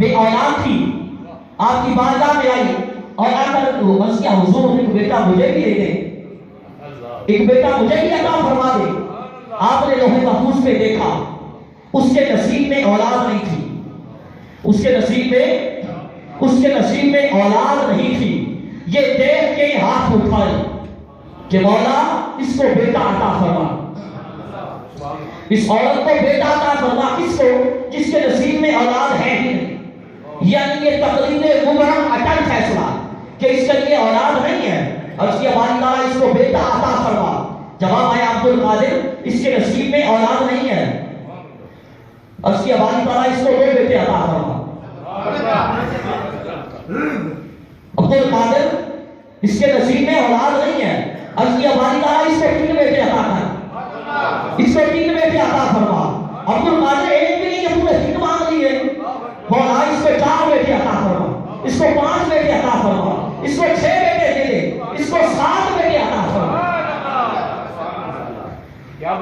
بے اولاد تھی، آپ کی بارگاہ میں آئی اور آ کر عرض کیا حضور ایک بیٹا مجھے بھی دے دیں، ایک بیٹا مجھے بھی عطا فرما دے۔ آپ نے لوح محفوظ پہ دیکھا، اس کے نصیب میں اولاد نہیں تھی، اس کے نصیب میں اولاد نہیں تھی۔ یہ دیکھ کے ہاتھ اٹھائے کہ مولا اس کو بیٹا عطا فرما، اس عورت کو بیٹا عطا فرما، کس کو؟ جس کے نصیب میں اولاد ہے ہی نہیں۔ یعنی یہ تقریر مبرم اٹل فیصلہ کہ اس کے لیے اولاد نہیں ہے، اور اس کی باری تعالیٰ اس کو بیٹا عطا فرما۔ جواب ہے عبد القادر اس کے نصیب میں اولاد نہیں ہے، اور اس کی باری تعالیٰ اس کو دو بیٹے عطا فرما۔ عبد القادر اس کے نصیب میں اولاد نہیں ہے، اور اس کی باری تعالیٰ اس کو 3 بیٹے عطا کر، اس کو 3 بیٹے عطا فرما۔ عبد القادر ایک بھی نہیں، یہ پورے 3 مانگ لیے، مولا اس کو 4 بیٹے عطا فرما، اس کو 5 بیٹے عطا فرما، اس کو 6 بیٹے دے دے، اس کو 7 بیٹے عطا فرما۔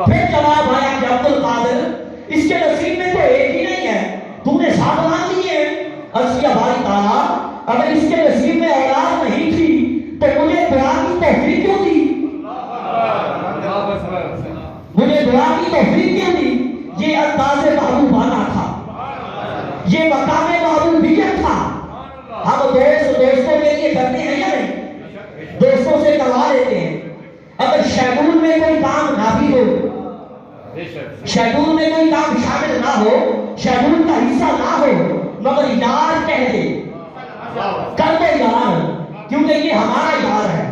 پھر جواب آیا کہ عبد القادر اس کے نصیب میں تو ایک ہی نہیں ہے، تو نے 7 مانگ لیے ہیں۔ عرض کیا باری تعالیٰ اگر اس کے نصیب میں اولاد نہیں تھی تو مجھے دعا کی توفیق کیوں دی؟ مجھے دعا کی توفیق کیوں دی؟ یہ انداز محبوبانہ تھا، یہ مقام محبوبیت تھا۔ ہم دوستوں کے لیے کرتے ہیں یا نہیں؟ دوستوں سے کروا لیتے ہیں۔ اگر شیڈول میں کوئی کام نہ بھی ہو، شیڈول میں کوئی کام شامل نہ ہو، شیڈول کا حصہ نہ ہو، مگر یار کہہ دے کر دو یار، کیونکہ یہ ہمارا یار ہے،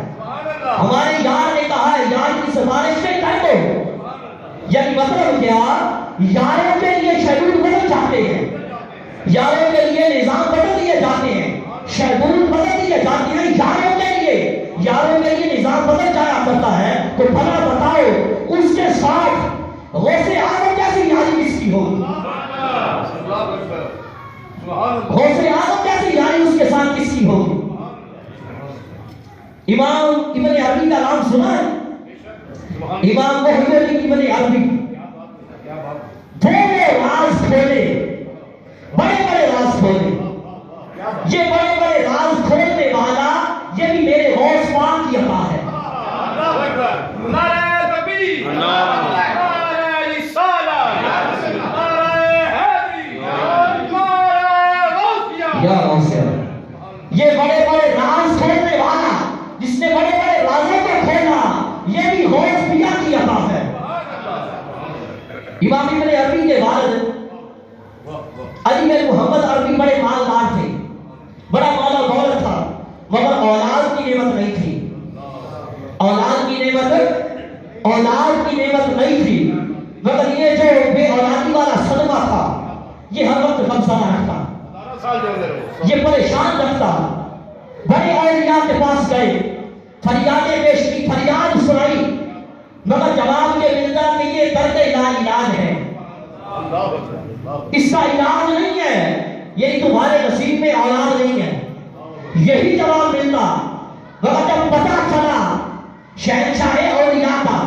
ہمارے یار نے کہا ہے یار کی سفارش سے کر دو۔ یعنی مطلب کیا؟ یاروں کے لیے شیڈول بدل جاتے ہیں، یاروں کے لیے نظام بدل دیے جاتے ہیں، شیڈول بدل دیے جاتے ہیں یاروں کے لیے نظام بدل جایا کرتا ہے۔ تو بھلا بتاؤ اس کے ساتھ غوث اعظم جیسی یاری کس کی ہوگی؟ غوث اعظم جیسی یاری اس کے ساتھ کس کی ہوگی؟ امام ابن عربی کا نام سنا ہے؟ امام محمد ابن عربی دونوں راز کھولے، بڑے بڑے راز کھولے۔ یہ بڑے بڑے راز کھولنے والا یہ بھی میرے غوث پاک کی عطا ہے۔ نعرہ تکبیر، نعرہ رسالت، نعرہ حیدری، نعرہ غوثیہ، یا غوثیہ۔ یہ بڑے بڑے راز کھولنے والا جس نے بڑے بڑے رازوں کو کھولا یہ بھی غوث پیا کی عطا ہے۔ امام ابن عربی کے والد علی بن محمد عربی بڑے مالدار تھے، بڑا مال و دولت تھا، مگر اولاد کی نعمت نہیں تھی، اولاد کی نعمت نہیں تھی۔ مگر یہ جو بے اولادی والا صدمہ تھا یہ ہر وقت غمزدہ رکھتا، یہ پریشان رکھتا۔ بڑے اولیاء کے پاس گئے، فریادیں پیش کی، فریاد سنائی، مگر جواب یہ ملتا کہ یہ درد لا علاج ہے، اس کا علاج نہیں ہے، یہی تمہارے نصیب میں اولاد نہیں ہے، یہی جواب ملتا۔ مگر جب پتہ چلا شہنشاہ اولیاء کا،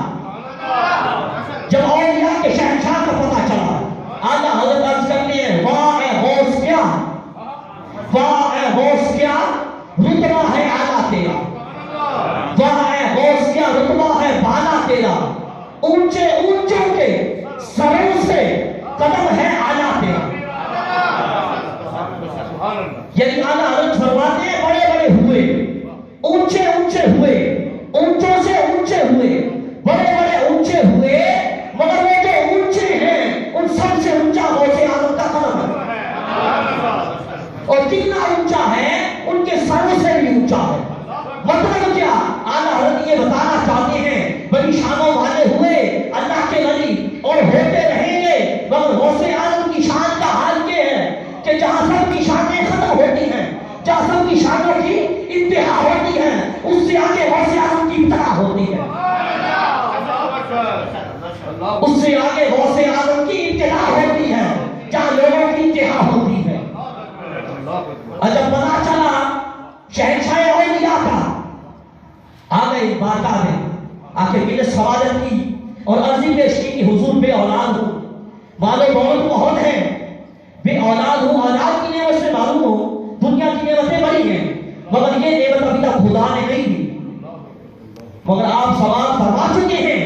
جب اولیاء کے شہنشاہ کا پتہ چلا، اعلیٰ حضرت عرض کرتے ہیں واہ اے غوث کیا، واہ اے غوث کیا رتبہ ہے اعلیٰ تیرا، واہ اے غوث کیا رتبہ ہے بالا تیرا، اونچے اونچوں کے سروں سے قدم ہے اعلیٰ تیرا۔ یعنی اعلیٰ حضرت فرماتے ہیں بڑے بڑے ہوئے، اونچے اونچے ہوئے، اونچوں سے اونچے ہوئے، بڑے بڑے اونچے ہوئے، مگر وہ جو اونچے ہیں ان سب سے اونچا غوث اعظم کا قدم ہے، اور کتنا اونچا ہے ان کے سروں سے بھی اونچا ہے۔ مطلب کیا؟ اعلیٰ حضرت یہ بتانا چاہتے ہیں بڑی شانوں والے ہوئے اللہ کے ولی اور ہوتے رہیں گے، مگر غوث اعظم کی شان کا حال یہ ہے کہ جہاں سب کی شانیں ختم ہوتی ہیں، جہاں سب کی شانوں کی انتہا ہوتی ہے، اس سے آگے غوث اعظم کی ابتدا ہوتی ہے، اس سے آگے غوث اعظم کی ابتدا ہوتی ہے، جہاں لوگوں کی انتہا ہوتی ہے۔ اور جب پتا چلا شہنشاہ اولیاء کا، آگئے بارگاہ میں آ کے میرے سوالت کی اور عرضی پیش کی کہ حضور بے اولاد ہوں، مال و دولت بہت ہے، بے بے اولاد ہوں، اولاد کی نعمت سے معلوم ہو دنیا کی نعمتیں بڑی ہیں، مگر یہ نعمت ابھی تک خدا نے نہیں دی۔ مگر آپ سوال فرما چکے ہیں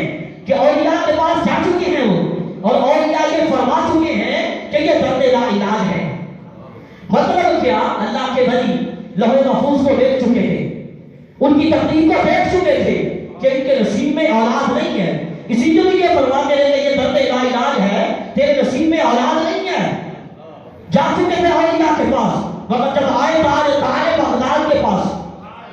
کہ اولیاء کے پاس جا چکے ہیں وہ، اور اولیاء یہ فرما چکے ہیں کہ یہ درد لا علاج ہے۔ مطلب کیا؟ اللہ کے ولی لوح محفوظ کو دیکھ چکے تھے، ان کی تقدیر کو دیکھ چکے تھے کہ ان کے نصیب میں اولاد نہیں ہے، اسی لیے یہ فرماتے رہے کہ یہ درد لا علاج ہے، تیرے نصیب میں اولاد نہیں ہے۔ جا چکے تھے اولیاء کے پاس، مگر جب آئے تاج بغداد کے پاس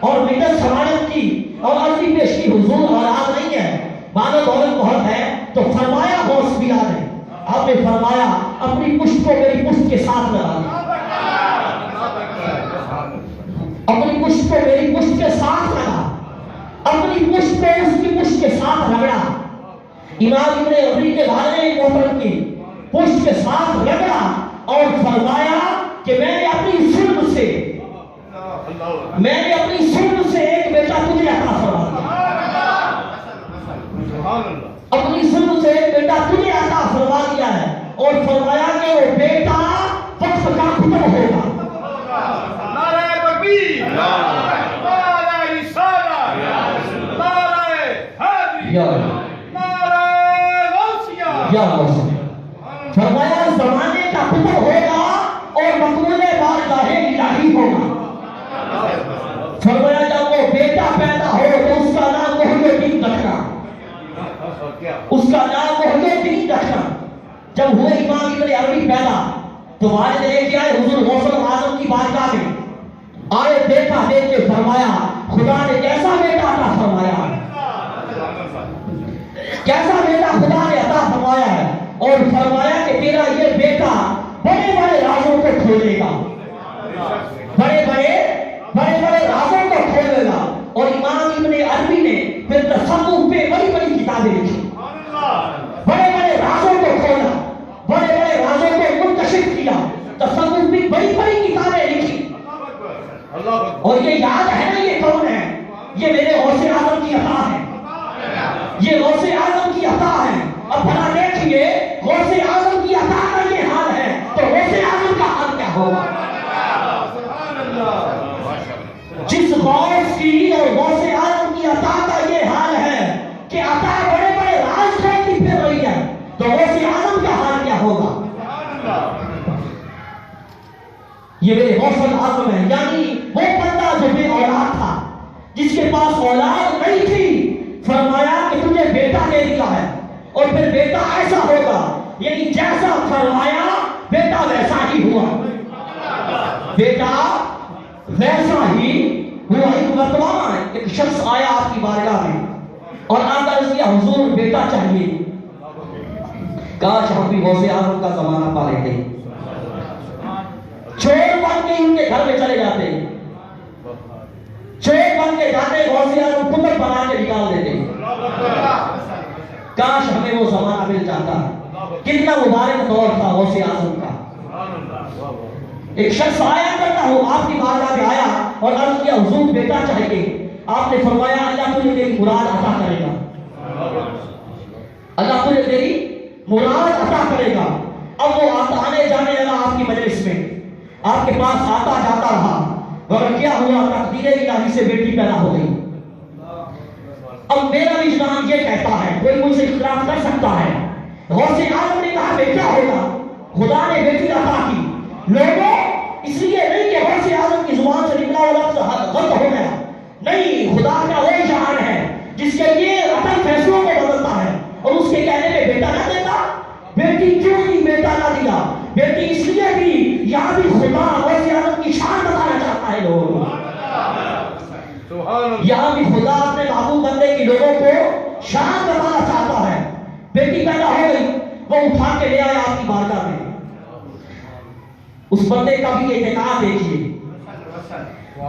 اور منت سماجت کی اور عرضی پیش کی حضور اولاد نہیں ہے، مال و دولت بہت ہے، تو فرمایا غوث بھی آ رہے، آپ نے فرمایا اپنی پشت کو میری پشت کے ساتھ لگا دیا، اپنی پشت کو میری پشت کے ساتھ لگا، اپنی پشت کو اس کی پشت کے ساتھ رگڑا۔ امام ابن عبری کے بھائی محترم کی پشت کے ساتھ رگڑا اور فرمایا کہ میں نے اپنی سلب سے ایک بیٹا تجھے عطا فرما دیا، اپنی سلب سے ایک بیٹا تجھے عطا فرما دیا ہے، اور فرمایا کہ وہ بیٹا وقت کا ختم ہوگا۔ نعرہ تکبیر، نعرہ رسالہ، نعرہ حیدری، نعرہ غوثیہ، یا غوثیہ۔ فرمایا زمانے کا ختم ہوگا اور مقبول بارگاہ الہی ہوگا۔ فرمایا جب وہ بیٹا پیدا ہو تو اس کا نام محی الدین رکھنا، اس کا نام محی الدین رکھنا۔ جب ہوئے امام ابن عربی پیدا تو والد لے کے آئے حضور غوث اعظم کی بارگاہ میں، آئے دیکھا، دیکھ کے فرمایا خدا نے کیسا بیٹا عطا فرمایا ہے، کیسا بیٹا خدا نے عطا فرمایا ہے، اور فرمایا کہ تیرا یہ بیٹا بڑے بڑے رازوں کو کھولے گا، بڑے بڑے رازوں کو کھولے گا۔ اور امام ابن عربی نے پھر تصوف پہ بڑی بڑی کتابیں لکھی، بڑے بڑے رازوں کو کھولا، بڑے بڑے رازوں کو منتشر کیا، تصوف پہ بڑی بڑی کتابیں لکھی۔ اور یہ یاد ہے نا یہ کون ہے؟ یہ میرے غوث اعظم کی عطا ہے، یہ غوث اعظم کی عطا ہے۔ اب بھلا دیکھیے غوث اعظم کی عطا کا یہ حال ہے تو غوث اعظم کا حال کیا ہوگا؟ جس غوث کی اور غوث اعظم کی عطا کا یہ حال ہے کہ عطا بڑے بڑے راز کھولتی پھر رہی ہے، تو غوث اعظم کا حال کیا ہوگا؟ یہ میرے غوث اعظم ہے، یعنی وہ بندہ جو بے اولاد تھا، جس کے پاس اولاد نہیں تھی، فرمایا کہ تجھے بیٹا دے دیا ہے، اور پھر بیٹا ایسا ہوگا، یعنی جیسا فرمایا بیٹا ویسا ہی ہوا، بیٹا ویسا ہی ہوا۔ ایک مرتبہ ایک شخص آیا آپ کی بارگاہ میں اور آتا عرض کیا حضور بیٹا چاہیے، کاش ہم بھی غوث اعظم کا زمانہ پا لیتے، چور بن کے ان کے گھر میں چلے جاتے، چور بن کے جاتے، غوث اعظم پتر بنا کے نکال دیتے۔ کاش ہمیں وہ زمانہ مل جاتا، کتنا مبارک دور تھا غوث اعظم کا۔ ایک شخص آیا کرتا ہوں آپ کی بارگاہ میں آیا اور عرض کیا حضور بیٹا چاہیے، آپ نے فرمایا اللہ تجھے تیری مراد عطا کرے گا، اللہ تجھے تیری مراد عطا کرے گا۔ اب وہ آنے جانے لگا آپ کی مجلس میں، آپ کے پاس آتا جاتا رہا، مگر کیا ہوا تقدیر الہی سے بیٹی پیدا ہو گئی۔ اب میرا وجدان یہ کہتا ہے، کوئی مجھ سے اختلاف کر سکتا ہے، غوث اعظم نے کہا بیٹا ہوگا، خدا نے بیٹی عطا کی، لوگوں اس لیے نہیں کہ غوث اعظم کی زبان سے نکلا وہ لفظ غلط ہو گیا، نہیں، خدا کا وہ شان ہے جس کے لیے اپنے فیصلوں کو بدلتا ہے، اور اس کے کہنے میں بیٹا نہ دیتا، بیٹی کیوں نہیں بیٹا نہ دیا؟ بیٹی اس لیے بھی، یہاں بھی خدا غوث اعظم کی شان بتانا چاہتا ہے لوگوں، یہاں بھی خدا اپنے محبوب بندے کی لوگوں کو شان بتانا چاہتا ہے۔ بیٹی پیدا ہو گئی، وہ اٹھا کے لے آیا آپ کی بارگاہ میں، اس بندے کا بھی اعتقاد دیکھیے،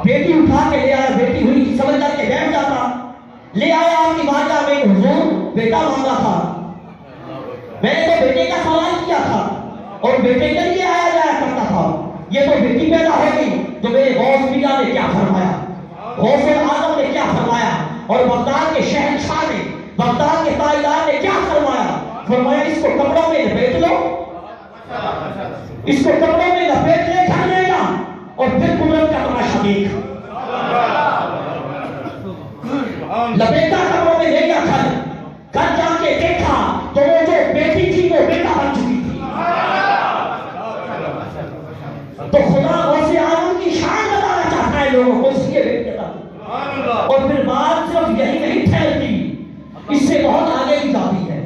بیٹی اٹھا کے لے آیا، بیٹی ہوئی سمجھ کر کے بیٹھ جاتا، لے آیا آپ کی بارگاہ میں، حضور بیٹا مانگا تھا، میں نے تو بیٹے کا سوال کیا تھا اور بیٹے کے لیے آیا جایا کرتا تھا، یہ تو بیٹی پیدا ہو گئی، تو میرے غوث میاں نے کیا فرمایا، غوث اعظم نے کیا فرمایا، اور بغداد کے شہنشاہ نے، بغداد کے تاجدار نے کیا فرمایا، فرمایا اس کو کپڑوں میں لپیٹ لو، اس کو کپڑوں میں لپیٹ لے کر لے گا اور پھر قدرت کا تماشا دیکھ لپیٹا کپڑوں میں لے گا گھر جا کے دیکھا تو وہ جو بیٹی تھی وہ بیٹا بن چکی تھی. تو خدا غوث اعظم کی شان بتانا چاہتا ہے لوگوں کو اس لیے بیٹے کا. اور پھر بات صرف یہی نہیں ٹھہرتی اس سے بہت آگے بھی جاتی ہے.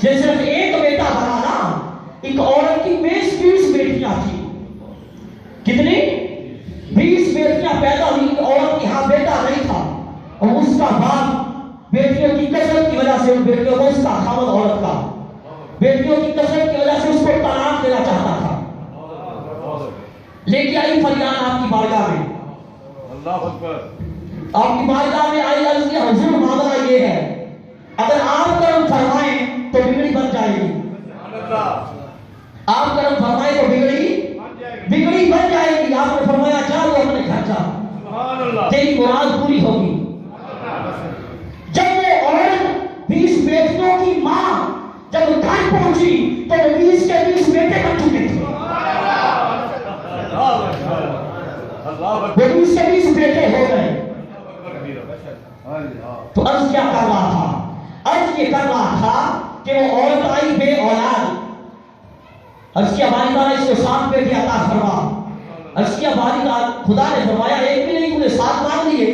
جیسے صرف ایک بیٹا بنانا ایک عورت کی 20 بیٹیاں تھی. کتنی 20 بیٹیاں پیدا ہوئی. عورت کے ہاں بیٹا نہیں تھا اور اس کا باپ بیٹیوں کی کثرت کی وجہ سے ان بیٹیوں کو اس کا خاوند عورت کا بیٹیوں کی کثرت کی وجہ سے اس کو طلاق دینا چاہتا تھا. لے کے آئی فریاد آپ کی بارگاہ میں. اللہ اکبر. آپ کی بارگاہ میں آئی عرض کیا حضور معاملہ یہ ہے اگر آپ کرم فرمائیں تو بگڑی بن جائے گی. آپ کرم فرمائیں تو بگڑی بن جائے گی. آپ نے فرمایا جا وہ اپنے گھر جا تیری مراد پوری ہوگی. جب وہ عورت 20 بیٹیوں کی ماں جب گھر پہنچی تو 20 کے 20 بیٹے بن چکے تھے. وہ 20 کے 20 بیٹے ہو گئے. تو عرض کیا کر رہا تھا؟ عرض یہ کر رہا تھا کہ وہ عورت آئی بے اولاد. عرض کیا باری تعالیٰ اس کو 7 بیٹے عطا فرما. عرض کیا باری تعالیٰ خدا نے فرمایا ایک بھی نہیں مجھے 7 مانگ لیے.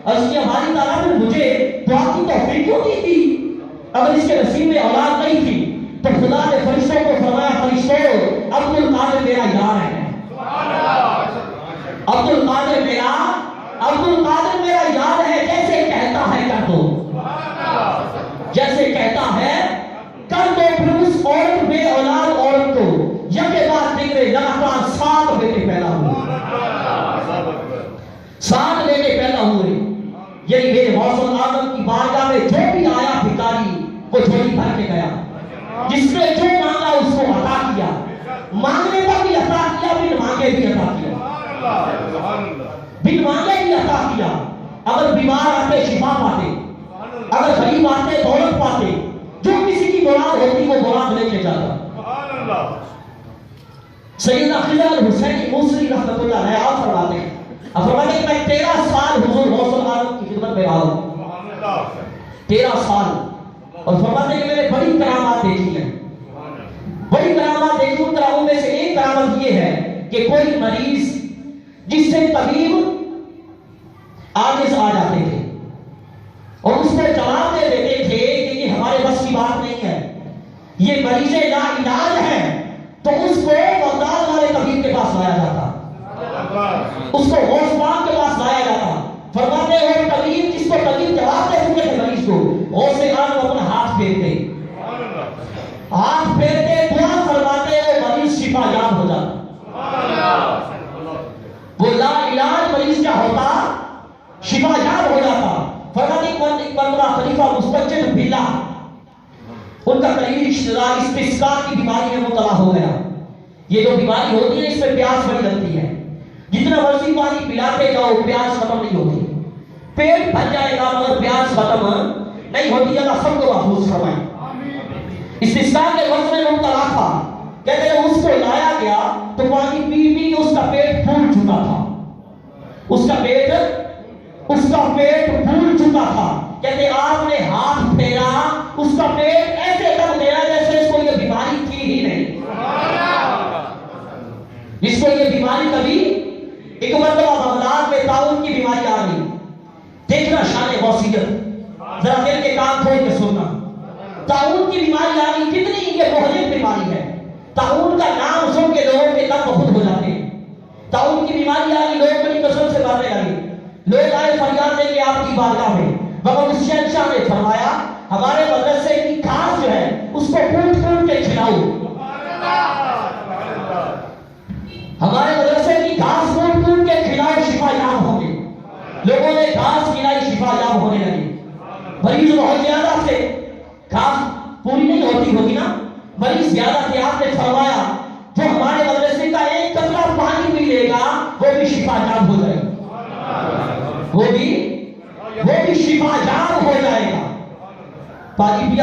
عرض کیا باری تعالیٰ نے مجھے دعا کی توفیق کیوں دی تھی؟ اگر اس کے نصیب میں اولاد نہیں تھی تو خدا نے فرشتوں کو فرمایا فرشتوں عبد القادر میرا یار ہے. عبد القادر میرا یار ہے. جیسے کہتا ہے کر دو. جیسے کہتا ہے کر دو. پھر اس عورت بے اولاد عورت کو یکے بعد دیگرے لگاتار 7 بیٹے پیدا ہوئے. 7 بیٹے پیدا ہوئے. یعنی میرے غوث اعظم کی بارگاہ میں جو بھی آیا بھکاری وہ جھولی بھر کے گیا. جس نے جو مانگا اس کو عطا کیا. مانگنے کا بھی عطا کیا بن مانگے بھی عطا کیا. بن مانگے بھی عطا کیا. اگر بیمار آتے شفا پاتے. اگر غریب آتے دولت پاتے. جو کسی کی مراد ہوتی وہ مراد لے کے جاتا. سیدنا خضر حسین موسوی رحمۃ اللہ علیہ آپ فرماتے ہیں فرماتے ہیں کہ میں 13 سال حضور غوث اعظم کی خدمت میں رہا ہوں. 13 سال. اور فرماتے ہیں کہ میں نے بڑی کرامات دیکھی ہیں. بڑی کرامات دیکھی. ان کراموں میں سے ایک کرامت یہ ہے کہ کوئی مریض جس سے طبیب عاجز آ جاتے تھے اور اس کو جواب دے دیتے تھے کہ یہ ہمارے بس کی بات نہیں ہے, یہ مریض لا علاج ہے, تو اس کو بغداد والے طبیب کے پاس لایا جاتا. اس کو غوث پاک کے پاس لایا جاتا. فرماتے ہیں طبیب جس کو طبیب جواب دے چکے تھے مریض کو, غوث اعظم اپنا ہاتھ پھیرتے دعا فرماتے ہیں مریض شفا یاب ہو جاتا. وہ لا علاج مریض کیا ہوتا شفا یاب ہو جاتا. فرماتے ہیں مرتبہ خلیفہ مستجد بلّہ ان کا قریبی رشتہ دار استسقاء کی بیماری میں مبتلا ہو گیا. یہ جو بیماری ہوتی ہے اس میں پیاس بڑی لگتی ہے. جتنا مرضی پانی پلاتے جاؤ پیاس ختم نہیں ہوتی. پیٹ بھر جائے گا مگر پیاس ختم نہیں ہوتی. اللہ سب کو محفوظ فرمائے. استسقاء کے وقت میں مبتلا تھا. کہتے ہیں اس کو لایا گیا تو پانی پی پی کے اس کا پیٹ پھول چکا تھا. اس کا پیٹ پھول چکا تھا. کہتے آپ نے ہاتھ پھیرا اس کا پیٹ ایسے دم دیا جیسے اس کو یہ بیماری تھی ہی نہیں. اس کو یہ بیماری کبھی ایک مرتبہ بغداد میں طاعون کی بیماری آ گئی. دیکھنا شان غوثیت, ذرا دل کے کان کھول کے سننا. طاعون کی بیماری آ گئی. کتنی یہ مہلک بیماری ہے. طاعون کا نام سن کے لوگوں کے دم بہت ہو جاتے ہیں. طاعون کی بیماری آ گئی. لوگ بڑی کثرت سے مرنے لگے. لوگ آئے فریاد لے کے آپ کی بارگاہ میں. مگر اس شہنشاہ نے فرمایا ہمارے مدرسے کی گھاس جو ہے اس کو کوٹ کے کھلاؤ. ہمارے مدرسے کی گھاس کوٹ کے کھلاؤ شفا یاب ہوں گے. لوگوں نے گھاس کھلائی شفا یاب ہونے لگی. مریض بہت زیادہ تھے. گھاس پوری نہیں ہوتی نا. مریض زیادہ تھے. آپ نے فرمایا جو ہمارے مدرسے کا ایک قطرہ پانی پی لے گا وہ بھی شفا یاب ہو جائے گا. وہ بھی شفا یاب ہو جائے گا. پانی پیا